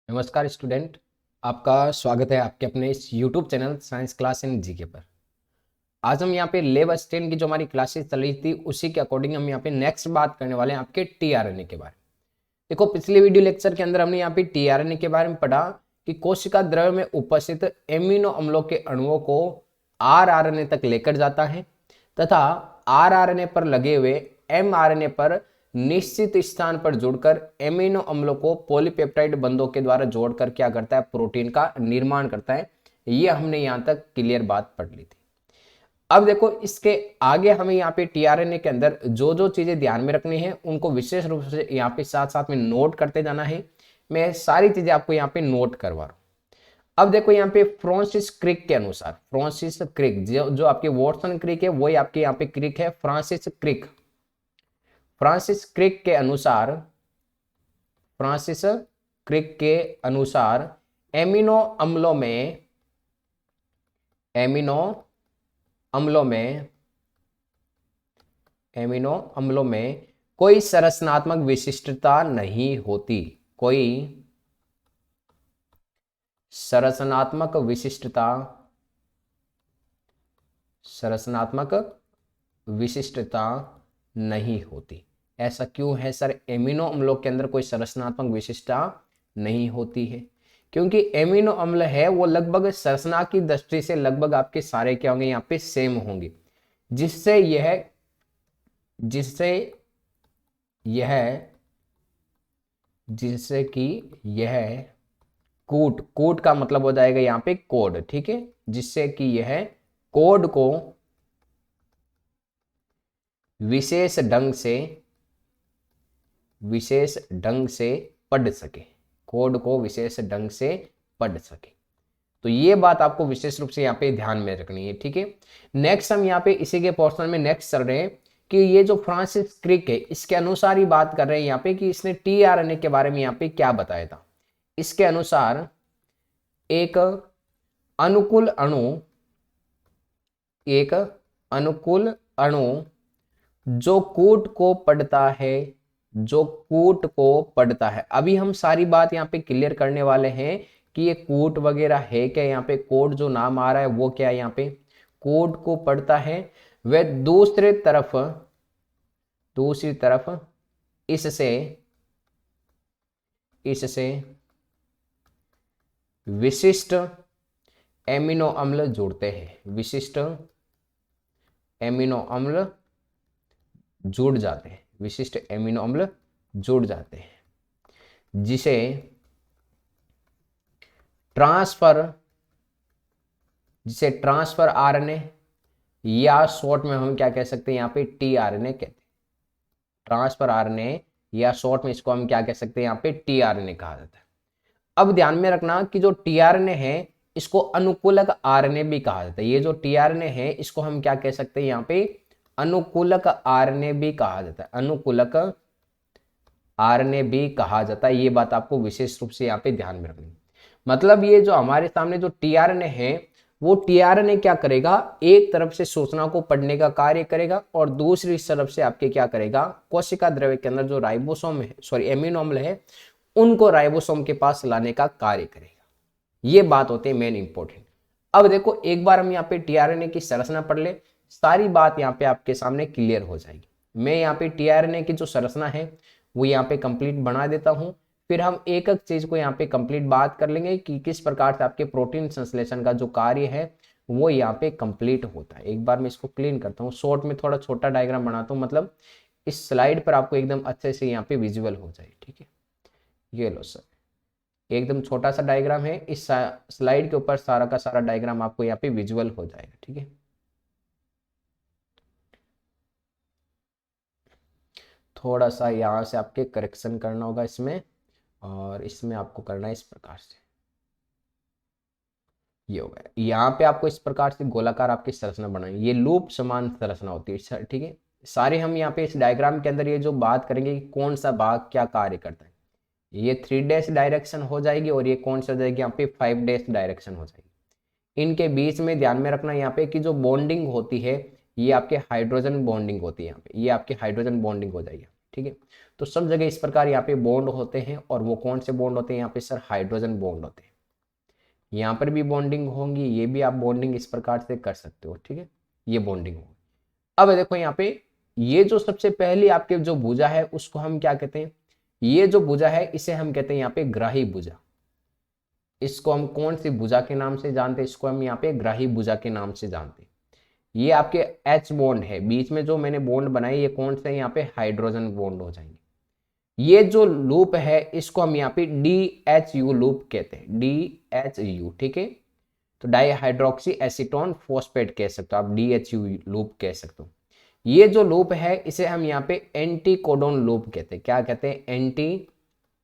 नमस्कार स्टूडेंट। आपका स्वागत है आपके अपने इस YouTube channel science class in GK पर। आज हम यहाँ पे लेब असिस्टेंट की जो हमारी क्लासेस चल रही थी उसी के अकॉर्डिंग हम यहाँ पे नेक्स्ट बात करने वाले हैं आपके टीआरएनए के बारे में। देखो, पिछले वीडियो लेक्चर के अंदर हमने यहाँ पे टीआरएनए के बारे में पढ़ा कि कोशिका द्रव्य में उपस्थित एमिनो अम्लों के अणुओं को आरआरएनए तक लेकर जाता है तथा आरआरएनए पर लगे हुए एमआरएनए पर निश्चित स्थान पर जुड़कर एमिनो अम्लों को पॉलीपेप्टाइड बंधों के द्वारा जोड़कर क्या करता है, प्रोटीन का निर्माण करता है। ये हमने यहां तक क्लियर बात पढ़ ली थी। अब देखो, इसके आगे हमें यहाँ पे टीआरएनए के अंदर जो जो चीजें ध्यान में रखनी है उनको विशेष रूप से यहाँ पे साथ साथ में नोट करते जाना है। मैं सारी चीजें आपको यहाँ पे नोट करवा रहा हूँ। अब देखो, यहाँ पे फ्रांसिस क्रिक के अनुसार, फ्रांसिस क्रिक जो आपके वॉटसन क्रिक है वही आपके यहाँ पे क्रिक है, फ्रांसिस क्रिक। फ्रांसिस क्रिक के अनुसार, फ्रांसिस क्रिक के अनुसार एमिनो अम्लों में, एमिनो अम्लों में, एमिनो अम्लों में कोई संरचनात्मक विशिष्टता नहीं होती। कोई संरचनात्मक विशिष्टता, संरचनात्मक विशिष्टता नहीं होती। ऐसा क्यों है सर? एमिनो अम्लों के अंदर कोई संरचनात्मक विशिष्टता नहीं होती है क्योंकि एमिनो अम्ल है वो लगभग संरचना की दृष्टि से लगभग आपके सारे क्या होंगे, यहाँ पे सेम होंगे, जिससे यह जिससे कि यह कूट, कूट का मतलब हो जाएगा यहाँ पे कोड, ठीक है, जिससे कि यह कोड को विशेष ढंग से पढ़ सके, कोड को विशेष ढंग से पढ़ सके। तो ये बात आपको विशेष रूप से यहाँ पे ध्यान में रखनी है, ठीक है। नेक्स्ट हम यहाँ पे इसी के पोर्शन में नेक्स्ट चल रहे हैं कि ये जो फ्रांसिस क्रिक है इसके अनुसार ही बात कर रहे हैं यहाँ पे कि इसने टीआरएनए के बारे में यहाँ पे क्या बताया था। इसके अनुसार एक अनुकूल अणु, एक अनुकूल अणु जो कूट को पढ़ता है, जो कूट को पढ़ता है। अभी हम सारी बात यहाँ पे क्लियर करने वाले हैं कि ये कूट वगैरह है क्या। यहाँ पे कोड जो नाम आ रहा है वो क्या है, यहाँ पे कोड को पढ़ता है। वह दूसरी तरफ इससे विशिष्ट एमिनो अम्ल जुड़ते हैं, विशिष्ट एमिनो अम्ल जुड़ जाते हैं, विशिष्ट एमिनो अम्ल जुड़ जाते हैं, जिसे ट्रांसफर आरएनए या शॉर्ट में हम क्या कह सकते हैं, यहाँ पे टीआरएनए कहते हैं। ट्रांसफर आरएनए या शॉर्ट में इसको हम क्या कह सकते हैं, यहाँ पे टीआरएनए कहा जाता है। अब ध्यान में रखना कि जो टीआरएनए है इसको अनुकूलक आरएनए भी कहा जाता है। ये जो टीआरएनए है इसको हम क्या कह सकते हैं, यहाँ पे अनुकूलक आरएनए भी कहा जाता है, अनुकूलक आरएनए भी कहा जाता है। ये बात आपको विशेष रूप से यहाँ पे ध्यान में रखनी। मतलब ये जो हमारे सामने जो टीआरएनए है वो टीआरएनए क्या करेगा, एक तरफ से सूचना को पढ़ने का कार्य करेगा और दूसरी तरफ से आपके क्या करेगा, कोशिका द्रव्य के अंदर जो राइबोसोम है, सॉरी एमिनो अम्ल है, उनको राइबोसोम के पास लाने का कार्य करेगा। ये बात होती है मेन इंपॉर्टेंट। अब देखो, एक बार हम यहाँ पे टीआरएनए की संरचना पढ़ ले, सारी बात यहाँ पे आपके सामने क्लियर हो जाएगी। मैं यहाँ पे टीआरएनए की जो संरचना है वो यहाँ पे कंप्लीट बना देता हूँ, फिर हम एक एक चीज को यहाँ पे कंप्लीट बात कर लेंगे कि किस प्रकार से आपके प्रोटीन संश्लेषण का जो कार्य है वो यहाँ पे कंप्लीट होता है। एक बार मैं इसको क्लीन करता हूँ, शॉर्ट में थोड़ा छोटा डायग्राम बनाता हूँ, मतलब इस स्लाइड पर आपको एकदम अच्छे से यहाँ पे विजुअल हो जाए, ठीक है। ये लो सर, एकदम छोटा सा डायग्राम है, इस स्लाइड के ऊपर सारा का सारा डायग्राम आपको यहाँ पे विजुअल हो जाएगा, ठीक है। थोड़ा सा यहाँ से आपके करेक्शन करना होगा इसमें, और इसमें आपको करना है इस प्रकार से। ये हो गया। यहाँ पे आपको इस प्रकार से गोलाकार आपकी संरचना बनाएंगे, ये लूप समान संरचना होती है, ठीक है। सारे हम यहाँ पे इस डायग्राम के अंदर ये जो बात करेंगे कि कौन सा भाग क्या कार्य करता है, ये 3 डायरेक्शन हो जाएगी और ये कौन सा हो जाएगी, यहाँ पे 5 डायरेक्शन हो जाएगी। इनके बीच में ध्यान में रखना यहाँ पे कि जो बॉन्डिंग होती है ये आपके हाइड्रोजन बॉन्डिंग होती है, यहाँ पे ये आपकी हाइड्रोजन बॉन्डिंग हो जाएगी, ठीक है। तो सब जगह इस प्रकार यहाँ पे बॉन्ड होते हैं, और वो कौन से बॉन्ड होते हैं यहाँ पे सर, हाइड्रोजन बॉन्ड होते हैं। यहाँ पर भी बॉन्डिंग होंगी, ये भी आप बॉन्डिंग इस प्रकार से कर सकते हो, ठीक है, ये बॉन्डिंग होगी। अब देखो यहाँ पे ये जो सबसे पहली आपके जो भुजा है उसको हम क्या कहते हैं, ये जो भुजा है इसे हम कहते हैं यहाँ पे ग्राही भुजा। इसको हम कौन सी भुजा के नाम से जानते हैं, इसको हम यहाँ पे ग्राही भुजा के नाम से जानते हैं। ये आपके एच बॉन्ड है, बीच में जो मैंने बॉन्ड बनाए ये कौन से यहाँ पे हाइड्रोजन बॉन्ड हो जाएंगे। ये जो लूप है इसको हम यहाँ पे DHU लूप कहते हैं, DHU, ठीक है। तो डाई हाइड्रोक्सी एसीटोन फॉस्फेट कह सकते हो आप, DHU लूप कह सकते हो। ये जो लूप है इसे हम यहाँ पे एंटी कोडोन लूप कहते हैं। क्या कहते हैं, एंटी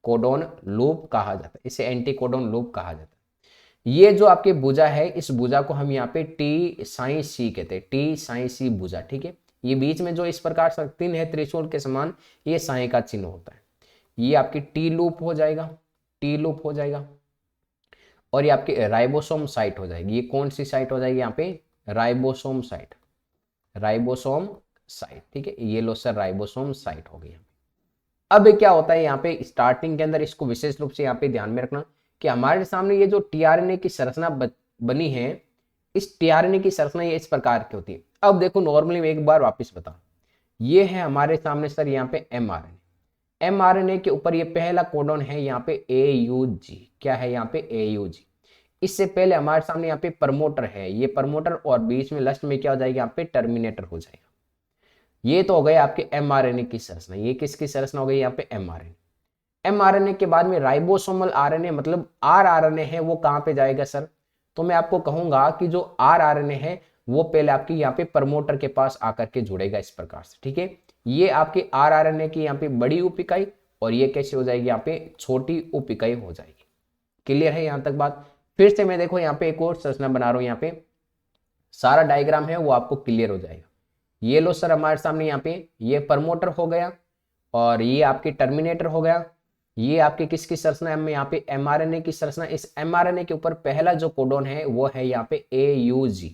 कोडोन लूप कहा जाता है, इसे एंटी कोडोन लूप कहा जाता है। ये जो आपकी भुजा है इस भुजा को हम यहाँ पे टी साई सी कहते हैं, टी साई सी भुजा, ठीक है। ये बीच में जो इस प्रकार से चिन्ह है त्रिशूल के समान, ये साई का चिन्ह होता है। ये आपकी टी लूप हो जाएगा, टी लूप हो जाएगा। और ये आपकी राइबोसोम साइट हो जाएगी। ये कौन सी साइट हो जाएगी यहाँ पे, राइबोसोम साइट, राइबोसोम साइट, ठीक है। ये लो सर राइबोसोम साइट हो गई। अब क्या होता है यहाँ पे स्टार्टिंग के अंदर, इसको विशेष रूप से यहाँ पे ध्यान में रखना कि हमारे सामने ये जो टीआरएनए की संरचना बनी है, इस टीआरएनए की संरचना ये इस प्रकार की होती है। अब देखो नॉर्मली मैं एक बार वापस बताऊं, ये है हमारे सामने सर यहाँ पे एमआरएनए। एमआरएनए के ऊपर ये पहला कोडॉन है यहाँ पे AUG। क्या है यहाँ पे AUG। इससे पहले हमारे सामने यहाँ पे प्रमोटर है, ये प्रमोटर, और बीच में लास्ट में क्या हो जाएगा यहाँ पे टर्मिनेटर हो जाएगा। ये तो हो गए आपके एमआरएनए की संरचना। ये किसकी संरचना हो गई यहाँ पे, एमआरएनए। एमआरएनए के बाद में राइबोसोमल आरएनए मतलब आरआरएनए है, वो कहाँ पे जाएगा सर, तो मैं आपको कहूंगा कि जो आरआरएनए है वो पहले आपकी यहाँ पे प्रमोटर के पास आकर के जुड़ेगा इस प्रकार से, ठीक है। ये आपकी आरआरएनए की यहाँ पे बड़ी उप इकाई, और ये कैसे हो जाएगी यहाँ पे छोटी उप इकाई हो जाएगी। क्लियर है यहाँ तक बात। फिर से मैं देखो यहाँ पे एक और संरचना बना रहा हूँ, यहाँ पे सारा डायग्राम है वो आपको क्लियर हो जाएगा। ये लो सर हमारे सामने यहाँ पे ये प्रमोटर हो गया, और ये आपके टर्मिनेटर हो गया। ये आपके किसकी संरचना है, यहाँ पे एमआरएनए की संरचना। इस एमआरएनए के ऊपर पहला जो कोडॉन है वो है यहाँ पे AUG।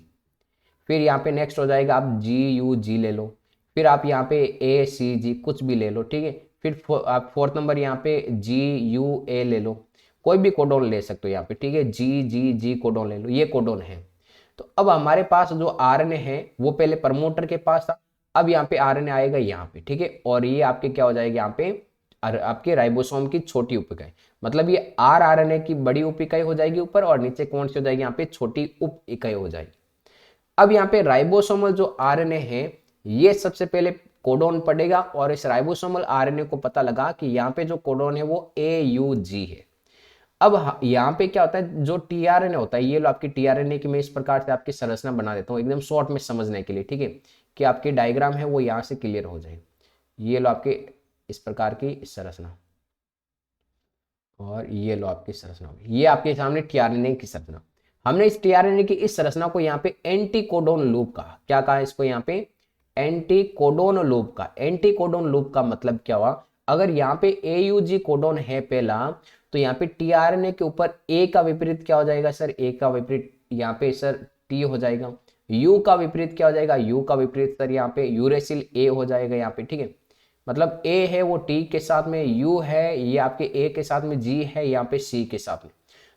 फिर यहाँ पे नेक्स्ट हो जाएगा आप GUG ले लो, फिर आप यहाँ पे ACG कुछ भी ले लो, ठीक है। फिर आप फोर्थ नंबर यहाँ पे GUA ले लो, कोई भी कोडॉन ले सकते हो यहाँ पे, ठीक है। GGG कोडॉन ले लो, ये कोडॉन है। तो अब हमारे पास जो आरएनए है वो पहले प्रमोटर के पास था, अब यहाँ पे आरएनए आएगा यहाँ पे, ठीक है। और ये आपके क्या हो जाएगा यहाँ पे आपके राइबोसोम की छोटी उप इकाई, मतलब ये आरआरएनए की बड़ी उप इकाई हो जाएगी ऊपर, और नीचे कौन सी हो जाएगी यहाँ पे छोटी उप इकाई हो जाएगी। अब यहाँ पे राइबोसोमल जो आरएनए है ये सबसे पहले कोडॉन पड़ेगा, और इस राइबोसोमल आरएनए को पता लगा कि यहाँ पे जो कोडॉन है वो AUG है। अब यहाँ पे क्या होता है, जो टीआरएनए होता है, ये लो आपकी टीआरएनए की मैं इस प्रकार से आपकी संरचना बना देता हूँ एकदम शॉर्ट में समझने के लिए, ठीक है, कि आपकी डायग्राम है वो यहाँ से क्लियर हो जाए। ये लो आपके इस प्रकार की संरचना, और ये लो आपकी संरचना होगी। ये आपके सामने टीआरएनए की संरचना। हमने इस टीआरएनए की इस संरचना को यहाँ पे एंटी कोडोन लूप कहा। क्या कहा इसको यहाँ पे, एंटी कोडोन लूप का। एंटी कोडोन लूप का मतलब क्या हुआ, अगर यहाँ पे AUG कोडोन है पहला, तो यहाँ पे टीआरएनए के ऊपर A का विपरीत क्या हो जाएगा सर, A का विपरीत यहाँ पे सर T हो जाएगा। U का विपरीत क्या हो जाएगा, U का विपरीत सर यहाँ पे यूरेसिल A हो जाएगा यहाँ पे, ठीक है। मतलब A है वो T के साथ में, U है ये आपके A के साथ में, G है यहाँ पे C के साथ में,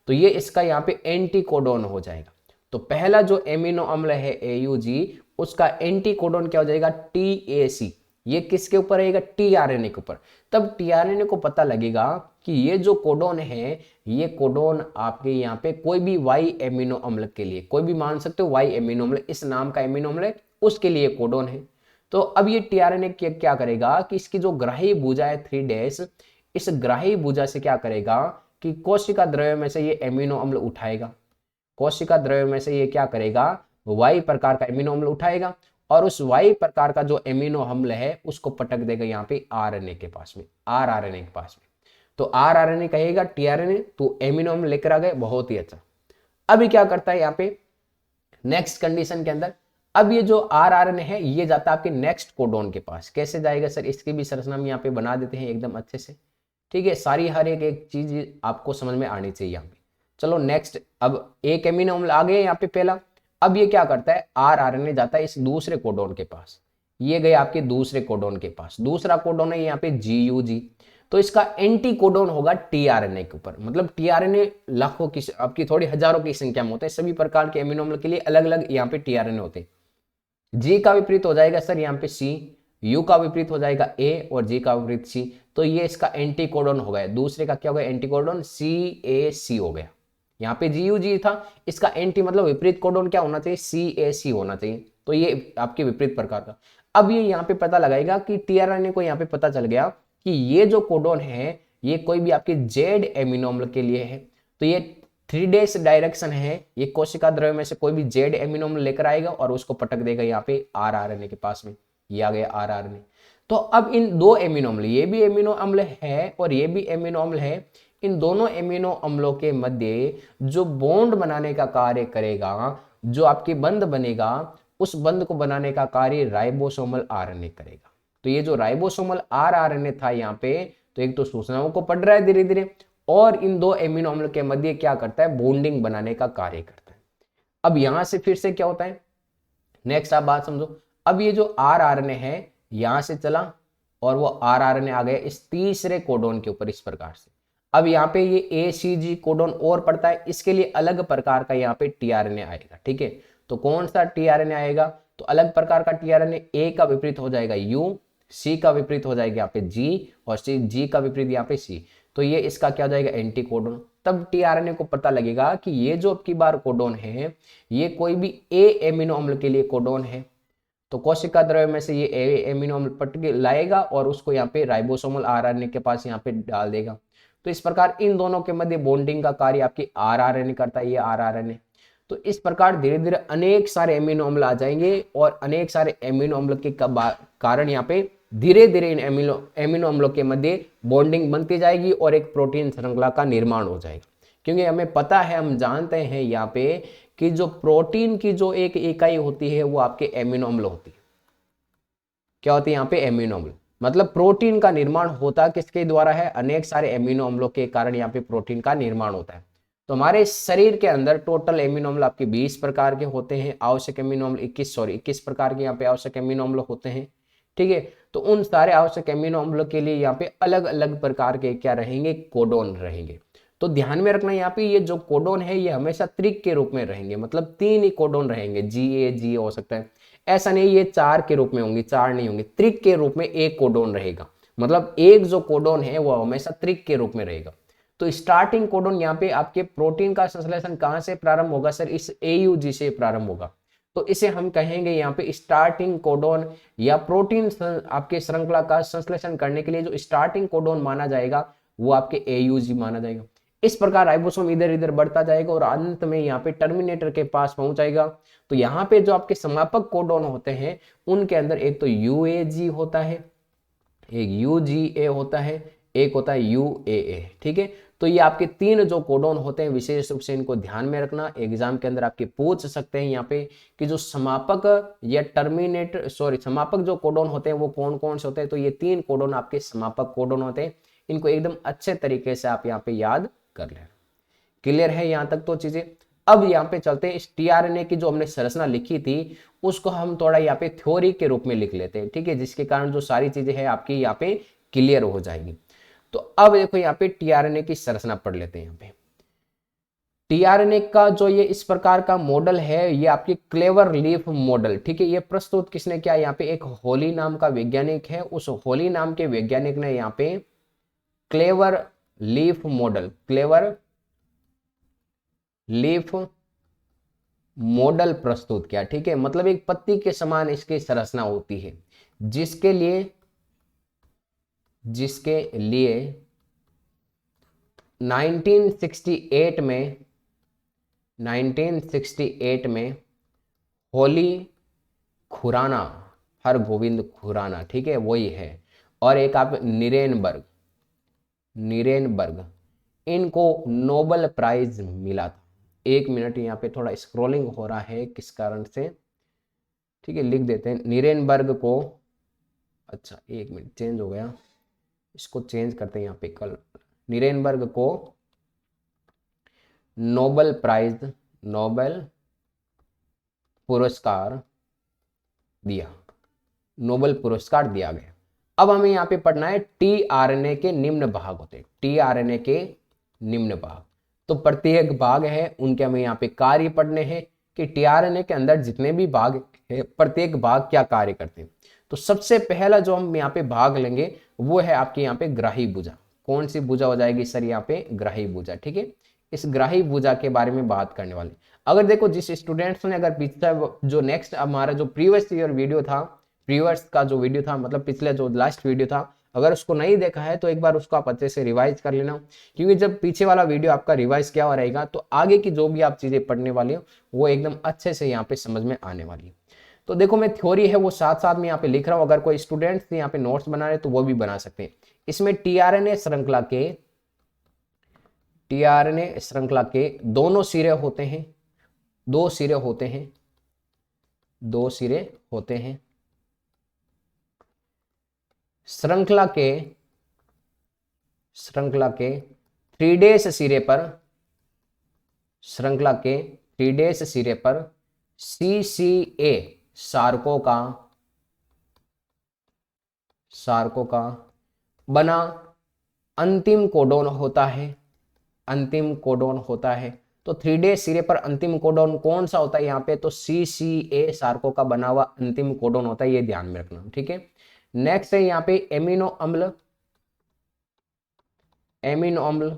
तो ये इसका यहाँ पे एंटी कोडोन हो जाएगा। तो पहला जो एमिनो अम्ल है AUG, उसका एंटी कोडोन क्या हो जाएगा, TAC। ये किसके ऊपर रहेगा, टीआरएनए के ऊपर। तब टीआरएनए को पता लगेगा कि ये जो कोडोन है, ये कोडोन आपके यहाँ पे कोई भी वाई एमिनो अम्ल के लिए, कोई भी मान सकते हो वाई एमिनो अम्ल, इस नाम का एमिनो अम्ल है, उसके लिए कोडोन है। तो अब ये टीआरएनए क्या करेगा कि इसकी जो ग्राही भुजा है 3' इस ग्राही भुजा से क्या करेगा कि कोशिका द्रव्य में से ये एमिनो अम्ल उठाएगा। कोशिका द्रव्य में से ये क्या करेगा, वाई प्रकार का एमिनो अम्ल उठाएगा, और उस वाई प्रकार का जो एमिनो अम्ल है उसको पटक देगा यहाँ पे आरएनए के पास में, आरआरएनए के पास में। तो आरआरएनए कहेगा टीआरएनए तो एमिनो अम्ल लेकर आ गए, बहुत ही अच्छा। अभी क्या करता है यहाँ पे नेक्स्ट कंडीशन के अंदर, अब ये जो आरआरएनए है ये जाता है आपके नेक्स्ट कोडोन के पास। कैसे जाएगा सर, इसकी भी संरचना हम यहाँ पे बना देते हैं एकदम अच्छे से, ठीक है। सारी हर एक चीज आपको समझ में आनी चाहिए यहाँ पे। चलो नेक्स्ट, अब एक एमिनो अम्ल आ गए यहाँ पे पहला। अब ये क्या करता है, आरआरएनए जाता है इस दूसरे कोडोन के पास। ये गए आपके दूसरे कोडोन के पास। दूसरा कोडोन है यहाँ पे GUG, तो इसका एंटी कोडोन होगा tRNA के ऊपर। मतलब tRNA लाखों की, आपकी थोड़ी हजारों की संख्या में होते हैं, सभी प्रकार के एमिनो अम्ल के लिए अलग अलग यहाँ पे tRNA होते हैं। G का विपरीत हो जाएगा सर यहाँ पे C, U का विपरीत हो जाएगा A और G का विपरीत C, तो ये इसका एंटी कोडोन हो गया। दूसरे का क्या हो गया एंटी कोडोन, CAC हो गया। यहाँ पे GUG था, इसका एंटी मतलब विपरीत कोडोन क्या होना चाहिए, CAC होना चाहिए, तो ये आपके विपरीत प्रकार का। अब ये यहाँ पे पता लगाएगा कि tRNA को यहाँ पे पता चल गया कि ये जो कोडोन है ये कोई भी आपके Z एमिनो अम्ल के लिए है, तो ये 3' डायरेक्शन है, ये कोशिका द्रव्य में से कोई भी Z एमिनो अम्ल लेकर आएगा और उसको पटक देगा यहाँ पे rRNA के पास में, ये आ गया rRNA। तो अब इन दो एमिनो अम्ल, ये भी एमिनो अम्ल है और ये भी एमिनो अम्ल है, इन दोनों एमिनो अम्लों के मध्य जो बॉन्ड बनाने का कार्य करेगा, जो आपकी बंध बनेगा, उस बंध को बनाने का कार्य राइबोसोमल आरएनए करेगा। तो ये जो राइबोसोमल आरएनए था यहाँ पे, तो एक तो सूचनाओं को पढ़ रहा है धीरे धीरे, और इन दो एमिनो अम्ल के मध्य क्या करता है, बॉन्डिंग बनाने का कार्य करता है। अब यहां से फिर से क्या होता है, नेक्स्ट आप बात समझो। अब ये जो आरएनए है यहां से चला और वो आरएनए आ गया इस तीसरे कोडोन के ऊपर इस प्रकार से। अब यहाँ पे ये ACG कोडोन और पड़ता है, इसके लिए अलग प्रकार का यहाँ पे tRNA आएगा, ठीक है। तो कौन सा tRNA आएगा, तो अलग प्रकार का tRNA, A का विपरीत हो जाएगा U, C का विपरीत हो जाएगा यहाँ पे G, और G का विपरीत यहाँ पे C, तो ये इसका क्या हो जाएगा एंटी कोडोन। तब tRNA को पता लगेगा कि ये जो अब की बार कोडोन है ये कोई भी A एमिनो अम्ल के लिए कोडोन है, तो कोशिका द्रव्य में से ये A एमिनो अम्ल पट के लाएगा और उसको यहाँ पे राइबोसोमल आरएनए के पास यहाँ पे डाल देगा। तो इस प्रकार इन दोनों के मध्य बॉन्डिंग का कार्य आपकी आरआरएनए करता है, ये आरआरएनए। तो इस प्रकार धीरे धीरे अनेक सारे एमिनो अम्ल आ जाएंगे और अनेक सारे एमिनो अम्ल के कारण यहाँ पे धीरे धीरे इन एमिनो अम्लों के मध्य बॉन्डिंग बनती जाएगी और एक प्रोटीन श्रृंखला का निर्माण हो जाएगा। क्योंकि हमें पता है, हम जानते हैं यहाँ पे कि जो प्रोटीन की जो एक इकाई होती है वो आपके एमिनो अम्ल होती है। क्या होती है यहाँ पे, एमिनो अम्ल। मतलब प्रोटीन का निर्माण होता किसके द्वारा है, अनेक सारे एमिनो अम्लों के कारण यहाँ पे प्रोटीन का निर्माण होता है। तो हमारे शरीर के अंदर टोटल एमिनो अम्ल आपके 20 प्रकार के होते हैं, आवश्यक एमिनो अम्ल 21 प्रकार के यहाँ पे आवश्यक एमिनो अम्ल होते हैं, ठीक है। तो उन सारे आवश्यक एमिनो अम्लों के लिए यहाँ पे अलग अलग प्रकार के क्या रहेंगे, कोडोन रहेंगे। तो ध्यान में रखना यहाँ पे ये जो कोडोन है ये हमेशा त्रिक के रूप में रहेंगे, मतलब 3 ही कोडोन रहेंगे, GA हो सकता है, ऐसा नहीं ये 4 के रूप में होंगे, 4 नहीं होंगे, त्रिक के रूप में एक कोडोन रहेगा। मतलब एक जो कोडोन है वो हमेशा त्रिक के रूप में रहेगा। तो स्टार्टिंग कोडोन यहाँ पे आपके प्रोटीन का संश्लेषण कहां से प्रारंभ होगा सर, इस AUG से प्रारंभ होगा, तो इसे हम कहेंगे यहाँ पे स्टार्टिंग कोडोन, या प्रोटीन आपके श्रृंखला का संश्लेषण करने के लिए जो स्टार्टिंग कोडोन माना जाएगा वो आपके AUG माना जाएगा। इस प्रकार राइबोसोम इधर इधर बढ़ता जाएगा और अंत में यहाँ पे टर्मिनेटर के पास पहुंच जाएगा। तो यहाँ पे जो आपके समापक कोडोन होते हैं उनके अंदर एक तो UAG होता है, एक UGA होता है, एक होता है UAA, ठीक है। तो ये आपके 3 जो कोडोन होते हैं, विशेष रूप से इनको ध्यान में रखना, एग्जाम के अंदर आपके पूछ सकते हैं यहाँ पे कि जो समापक या समापक जो कोडोन होते हैं वो कौन कौन से होते हैं। तो ये 3 कोडोन आपके समापक कोडोन होते हैं, इनको एकदम अच्छे तरीके से आप यहाँ पे याद कर लें। क्लियर है यहाँ तक तो चीजें। अब यहाँ पे चलते हैं, इस tRNA की जो हमने संरचना लिखी थी उसको हम थोड़ा यहाँ पे थ्योरी के रूप में लिख लेते हैं, ठीक है, जिसके कारण जो सारी चीजें हैं आपकी यहाँ पे क्लियर हो जाएगी। तो अब देखो यहाँ पे tRNA की संरचना पढ़ लेते हैं। यहाँ पे tRNA का जो ये इस प्रकार का मॉडल है ये आपकी क्लेवर लीफ मॉडल, ठीक है। ये प्रस्तुत किसने किया, यहाँ पे एक होली नाम का वैज्ञानिक है, उस होली नाम के वैज्ञानिक ने यहाँ पे clever leaf model, clever leaf model प्रस्तुत किया, ठीक है। मतलब एक पत्ती के समान इसकी संरचना होती है, जिसके लिए 1968 में होली खुराना, हरगोविंद खुराना, ठीक है, वही है, और एक आप नीरेनबर्ग, इनको नोबेल प्राइज मिला था। 1 मिनट, यहाँ पे थोड़ा स्क्रॉलिंग हो रहा है किस कारण से, ठीक है, लिख देते हैं नीरेनबर्ग को। अच्छा 1 मिनट, चेंज हो गया, इसको चेंज करते हैं यहाँ पे, कल नीरेनबर्ग को नोबेल पुरस्कार दिया, नोबेल पुरस्कार दिया गया। अब हमें यहाँ पे पढ़ना है टीआरएनए के निम्न भाग होते हैं, टीआरएनए के निम्न भाग। तो प्रत्येक भाग है उनके हमें यहाँ पे कार्य पढ़ने हैं कि टीआरएनए के अंदर जितने भी भाग है प्रत्येक भाग क्या कार्य करते हैं। तो सबसे पहला जो हम यहाँ पे भाग लेंगे वो है आपके यहाँ पे ग्राही भुजा। कौन सी भुजा हो जाएगी सर? यहाँ पे ग्राही भुजा। ठीक है, इस ग्राही भुजा के बारे में बात करने वाले। अगर देखो जिस स्टूडेंट्स ने अगर पिछला जो नेक्स्ट हमारा जो प्रीवियस ईयर वीडियो था, प्रीवियस का जो वीडियो था मतलब पिछले जो लास्ट वीडियो था, अगर उसको नहीं देखा है तो एक बार उसको आप अच्छे से रिवाइज कर लेना, क्योंकि जब पीछे वाला वीडियो आपका रिवाइज किया हुआ रहेगा तो आगे की जो भी आप चीजें पढ़ने वाली हो वो एकदम अच्छे से यहाँ पे समझ में आने वाली है। तो देखो मैं थ्योरी है वो साथ साथ में यहाँ पे लिख रहा हूँ, अगर कोई स्टूडेंट्स यहाँ पे नोट्स बना रहे तो वो भी बना सकते हैं। इसमें टीआरएनए श्रृंखला के दोनों सिरे होते हैं, दो सिरे होते हैं, दो सिरे होते हैं। श्रृंखला के 3 डेज सिरे पर, श्रृंखला के 3 डेज सिरे पर CCA सार्कों का बना अंतिम कोडोन होता है, अंतिम कोडोन होता है। तो 3 डे सिरे पर अंतिम कोडोन कौन सा होता है यहाँ पे? तो CCA सार्कों का बना हुआ अंतिम कोडोन होता है, ये ध्यान में रखना। ठीक है, नेक्स्ट है यहाँ पे एमिनो अम्ल। एमिनो अम्ल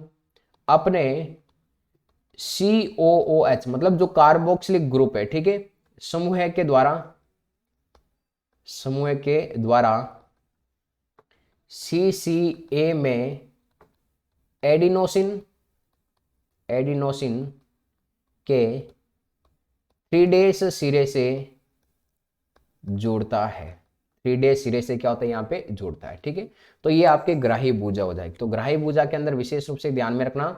अपने COOH मतलब जो कार्बोक्सिलिक ग्रुप है, ठीक है, समूह के द्वारा CCA में एडिनोसिन के 3 डेज सिरे से जुड़ता है। 3 डेज सिरे से क्या होता है? यहाँ पे जुड़ता है। ठीक है, तो ये आपके ग्राही भुजा हो जाएगी। तो ग्राही भुजा के अंदर विशेष रूप से ध्यान में रखना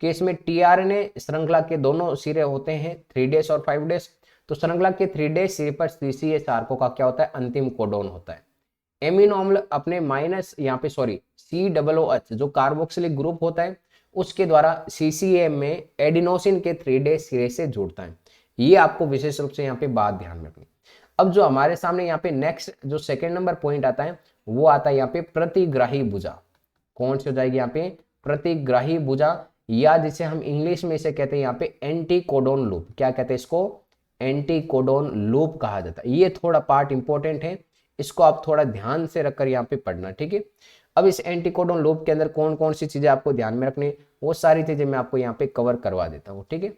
कि इसमें टीआरएनए श्रृंखला के दोनों सिरे होते हैं 3 डेज और 5 डेज। तो श्रृंखला के 3 डेज सिरे पर CCA सार्कों का क्या होता है? अंतिम कोडोन होता है। एमिनो अम्ल अपने COOH जो कार्बोक्सिलिक ग्रुप होता है उसके द्वारा CCA में एडिनोसिन के 3 डेज सिरे से जुड़ता है। ये आपको विशेष रूप से यहाँ पे बात ध्यान में रखनी। अब जो हमारे सामने यहाँ पे नेक्स्ट जो सेकंड नंबर पॉइंट आता है वो आता है यहाँ पे प्रतिग्राही भुजा। कौन सी हो जाएगी यहाँ पे? प्रतिग्राही भुजा, या जिसे हम इंग्लिश में इसे कहते हैं यहाँ पे एंटी कोडोन लूप। क्या कहते हैं इसको? एंटी कोडोन लूप कहा जाता है। ये थोड़ा पार्ट इंपॉर्टेंट है, इसको आप थोड़ा ध्यान से रखकर यहाँ पे पढ़ना। ठीक है, अब इस एंटी कोडोन लूप के अंदर कौन कौन सी चीजें आपको ध्यान में रखनी, वो सारी चीजें मैं आपको यहाँ पे कवर करवा देता हूँ। ठीक है,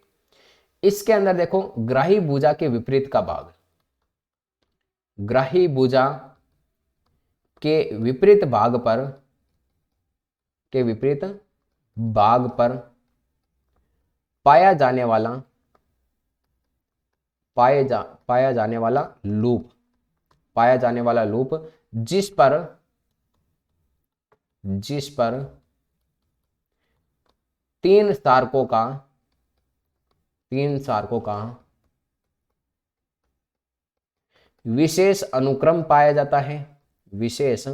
इसके अंदर देखो ग्राही भुजा के विपरीत का भाग, ग्राही भुजा के विपरीत भाग पर पाया जाने वाला लूप जिस पर 3 सार्कों का विशेष अनुक्रम पाया जाता है। विशेष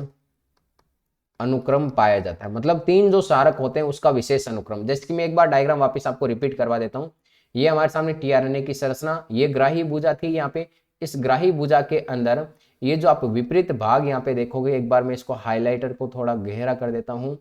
अनुक्रम पाया जाता है मतलब 3 जो सारक होते हैं उसका विशेष अनुक्रम। जैसे कि मैं एक बार डायग्राम वापस आपको रिपीट करवा देता हूं। ये हमारे सामने टीआरएनए की संरचना, ये ग्राही भुजा थी। यहाँ पे इस ग्राही भुजा के अंदर ये जो आप विपरीत भाग यहाँ पे देखोगे, एक बार मैं इसको हाईलाइटर को थोड़ा गहरा कर देता हूं,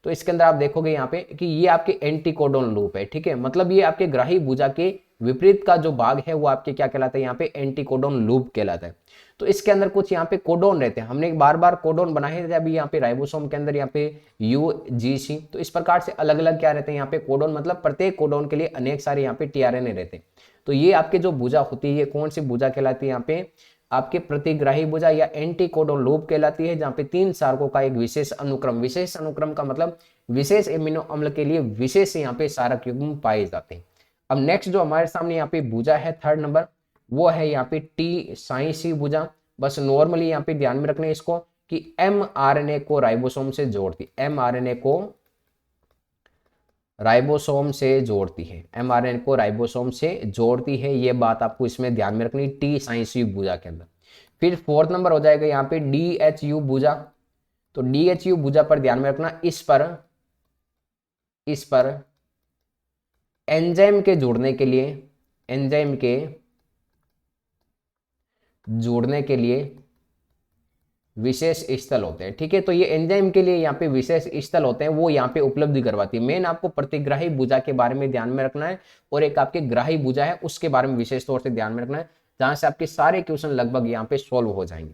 तो इसके अंदर आप देखोगे यहाँ पे कि ये आपके एंटी कोडोन लूप है। ठीक है, मतलब ये आपके ग्राही भुजा के विपरीत का जो भाग है वो आपके क्या कहलाता है? यहाँ पे एंटी कोडोन लूप कहलाता है। तो इसके अंदर कुछ यहाँ पे कोडोन रहते हैं, हमने बार बार कोडोन बनाए थे अभी यहाँ पे राइबोसोम के अंदर, यहाँ पे UGC। तो इस प्रकार से अलग अलग क्या रहते हैं यहाँ पे कोडोन, मतलब प्रत्येक कोडोन के लिए अनेक सारे यहाँ पे टीआरएनए रहते हैं। तो ये आपके जो भुजा होती है, ये कौन सी भुजा कहलाती है? यहाँ पे आपके प्रतिग्राही भुजा या एंटी कोडोन लूप कहलाती है, जहाँ पे 3 सार्कों का एक विशेष अनुक्रम, विशेष अनुक्रम का मतलब विशेष एमिनो अम्ल के लिए विशेष यहाँ पे सारक युग्म पाए जाते हैं। अब नेक्स्ट जो हमारे सामने यहाँ पे भुजा है थर्ड नंबर, वो है यहाँ पे T-साई-C भुजा। बस नॉर्मली यहाँ पे ध्यान में रखना है इसको कि mRNA को राइबोसोम से जोड़ती, mRNA को राइबोसोम से जोड़ती है, mRNA को राइबोसोम से जोड़ती है। ये बात आपको इसमें ध्यान में रखनी T-साई-C भुजा के अंदर। फिर फोर्थ नंबर हो जाएगा यहाँ पे DHU भुजा। तो DHU भुजा पर ध्यान में रखना, इस पर एंजाइम के जुड़ने के लिए, एंजाइम के जुड़ने के लिए विशेष स्थल होते हैं। ठीक है, तो ये एंजाइम के लिए यहाँ पे विशेष स्थल होते हैं, वो यहाँ पे उपलब्धि करवाती है। मेन आपको प्रतिग्राही भुजा के बारे में ध्यान में रखना है और एक आपके ग्राही भुजा है उसके बारे में विशेष तौर से ध्यान में रखना है, जहां से आपके सारे क्वेश्चन लगभग यहाँ पे सोल्व हो जाएंगे।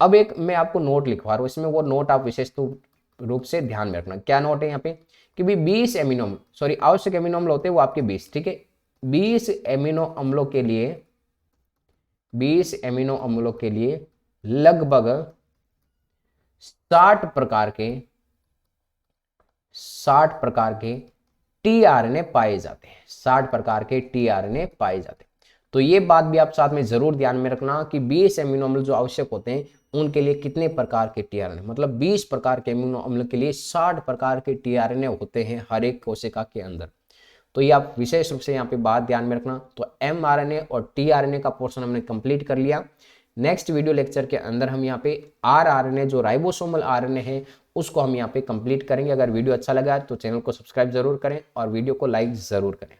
अब एक मैं आपको नोट लिखवा रहा हूँ, इसमें वो नोट आप विशेष रूप से ध्यान में रखना। क्या नोट है यहाँ पे कि भी 20 एमिनो सॉरी आवश्यक एमिनो अम्ल होते हैं वो आपके 20। ठीक है, 20 एमिनो अम्लों के लिए 20 एमिनो अम्लों के लिए लगभग 60 प्रकार के टीआरएनए पाए जाते हैं। 60 प्रकार के टीआरएनए पाए जाते हैं। तो ये बात भी आप साथ में जरूर ध्यान में रखना कि 20 एमिनो अम्ल जो आवश्यक होते हैं उनके लिए कितने प्रकार के टीआरएनए, मतलब 20 प्रकार के एमिनो अम्ल के लिए 60 प्रकार के टीआरएनए होते हैं हर एक कोशिका के अंदर। तो ये आप विशेष रूप से यहाँ पे बात ध्यान में रखना। तो एमआरएनए और टीआरएनए का पोर्शन हमने कंप्लीट कर लिया। नेक्स्ट वीडियो लेक्चर के अंदर हम यहाँ पे आरआरएनए जो राइबोसोमल आरएनए है उसको हम यहाँ पे कंप्लीट करेंगे। अगर वीडियो अच्छा लगा तो चैनल को सब्सक्राइब जरूर करें और वीडियो को लाइक जरूर करें।